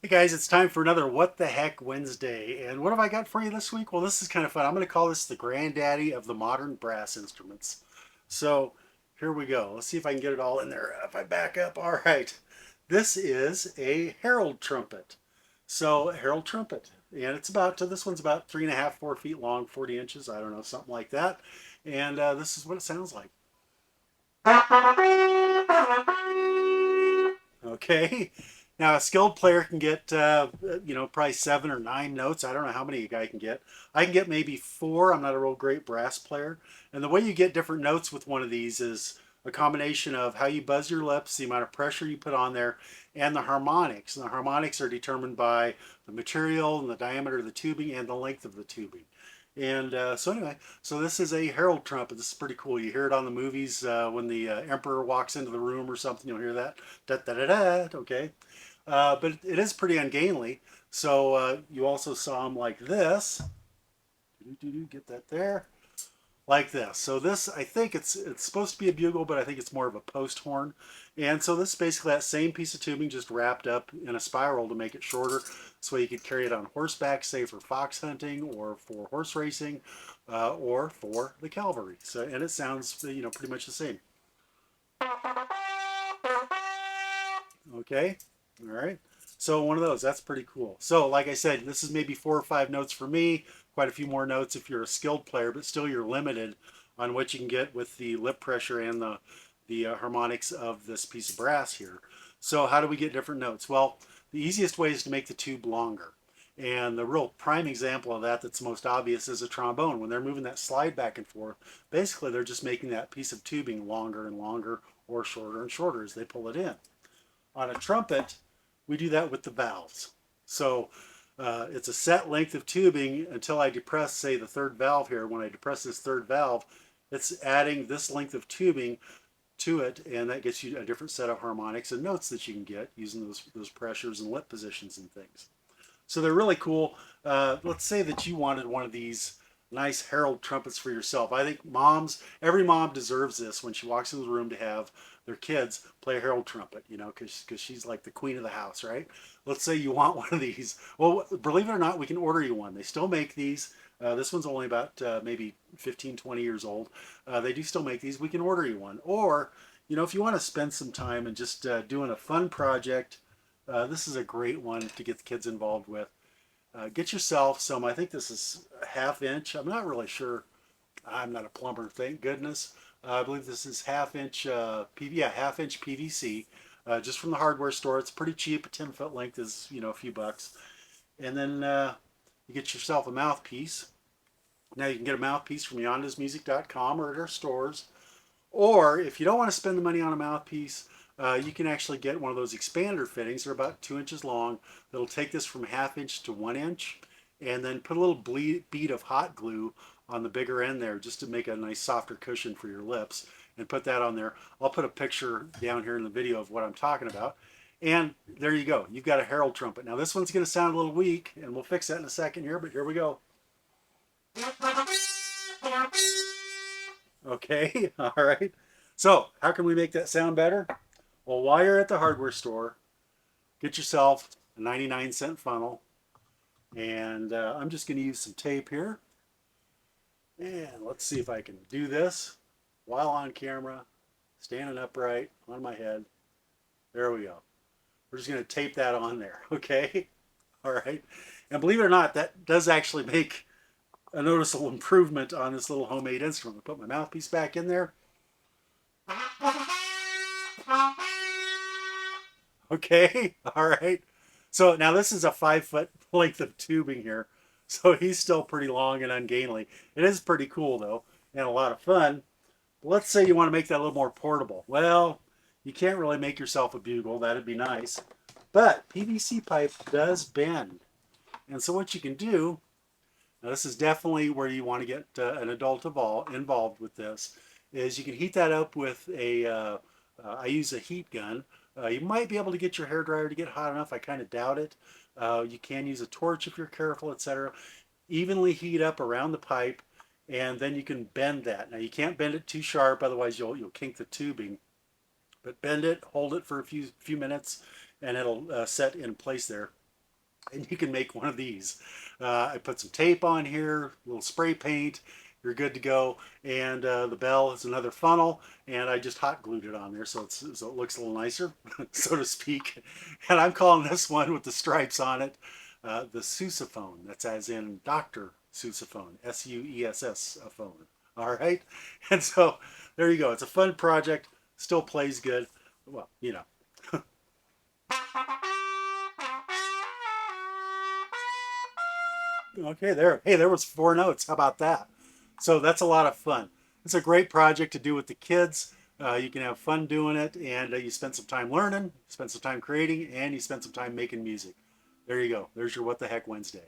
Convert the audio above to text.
Hey guys, it's time for another What the Heck Wednesday. And what have I got for you this week? Well, this is kind of fun. I'm going to call this the granddaddy of the modern brass instruments. So here we go. Let's see if I can get it all in there. If I back up, all right. This is a Herald Trumpet. So, Herald Trumpet. And this one's about 3.5, 4 feet long, 40 inches. I don't know, something like that. And this is what it sounds like. Okay. Now a skilled player can get, probably 7 or 9 notes. I don't know how many a guy can get. I can get maybe four. I'm not a real great brass player. And the way you get different notes with one of these is a combination of how you buzz your lips, the amount of pressure you put on there, and the harmonics. And the harmonics are determined by the material and the diameter of the tubing and the length of the tubing. And so this is a Herald trumpet. This is pretty cool. You hear it on the movies when the emperor walks into the room or something. You'll hear that. Da, da, da, da, okay. But it is pretty ungainly. So you also saw them like this. Get that there. Like this. So this, I think it's supposed to be a bugle, but I think it's more of a post horn. And so this is basically that same piece of tubing just wrapped up in a spiral to make it shorter. So you could carry it on horseback, say for fox hunting or for horse racing or for the cavalry. So, and it sounds, pretty much the same. Okay. All right. So one of those, that's pretty cool. So like I said, this is maybe 4 or 5 notes for me, quite a few more notes if you're a skilled player, but still you're limited on what you can get with the lip pressure and the harmonics of this piece of brass here. So how do we get different notes? Well, the easiest way is to make the tube longer. And the real prime example of that that's most obvious is a trombone. When they're moving that slide back and forth, basically they're just making that piece of tubing longer and longer or shorter and shorter as they pull it in. On a trumpet, we do that with the valves. So it's a set length of tubing until I depress, say, the third valve here. When I depress this third valve, it's adding this length of tubing to it, and that gets you a different set of harmonics and notes that you can get using those pressures and lip positions and things. So they're really cool. Let's say that you wanted one of these nice Herald trumpets for yourself. I think every mom deserves this when she walks into the room to have their kids play a Herald trumpet, because she's like the queen of the house, right? Let's say you want one of these. Well, believe it or not, we can order you one. They still make these. This one's only about maybe 15, 20 years old. They do still make these. We can order you one. Or, if you want to spend some time and just doing a fun project, this is a great one to get the kids involved with. Get yourself some, I think this is a 1/2 inch. I'm not really sure. I'm not a plumber, thank goodness. I believe this is 1/2 inch, 1/2 inch PVC, just from the hardware store. It's pretty cheap. A 10-foot length is, a few bucks. And then you get yourself a mouthpiece. Now you can get a mouthpiece from yondasmusic.com or at our stores. Or if you don't want to spend the money on a mouthpiece, you can actually get one of those expander fittings. They're about 2 inches long. That'll take this from 1/2 inch to 1 inch, and then put a little bead of hot glue on the bigger end there just to make a nice softer cushion for your lips, and put that on there. I'll put a picture down here in the video of what I'm talking about. And there you go. You've got a Herald trumpet. Now this one's going to sound a little weak, and we'll fix that in a second here, but here we go. Okay, all right. So how can we make that sound better? Well, while you're at the hardware store, get yourself a 99-cent funnel. And I'm just going to use some tape here. And let's see if I can do this while on camera, standing upright on my head. There we go. We're just going to tape that on there, okay? All right. And believe it or not, that does actually make a noticeable improvement on this little homemade instrument. I put my mouthpiece back in there. Okay, all right. So now this is a 5-foot length of tubing here. So he's still pretty long and ungainly. It is pretty cool though, and a lot of fun. But let's say you want to make that a little more portable. Well, you can't really make yourself a bugle. That'd be nice. But PVC pipe does bend. And so what you can do, now this is definitely where you want to get an adult involved with this, is you can heat that up with I use a heat gun. You might be able to get your hairdryer to get hot enough. I kind of doubt it. You can use a torch if you're careful, etc. Evenly heat up around the pipe, and then you can bend that. Now you can't bend it too sharp, otherwise you'll kink the tubing. But bend it, hold it for a few minutes, and it'll set in place there. and you can make one of these. I put some tape on here, a little spray paint, you're good to go. And the bell is another funnel, and I just hot glued it on there so it looks a little nicer, so to speak. And I'm calling this one with the stripes on it the Seussaphone. That's as in Dr. Seussaphone, Suess a phone. All right, and so there you go. It's a fun project, still plays good. Well, you know. Okay, there. Hey, there was 4 notes. How about that? So that's a lot of fun. It's a great project to do with the kids. You can have fun doing it, and you spend some time learning, spend some time creating, and you spend some time making music. There you go. There's your What the Heck Wednesday.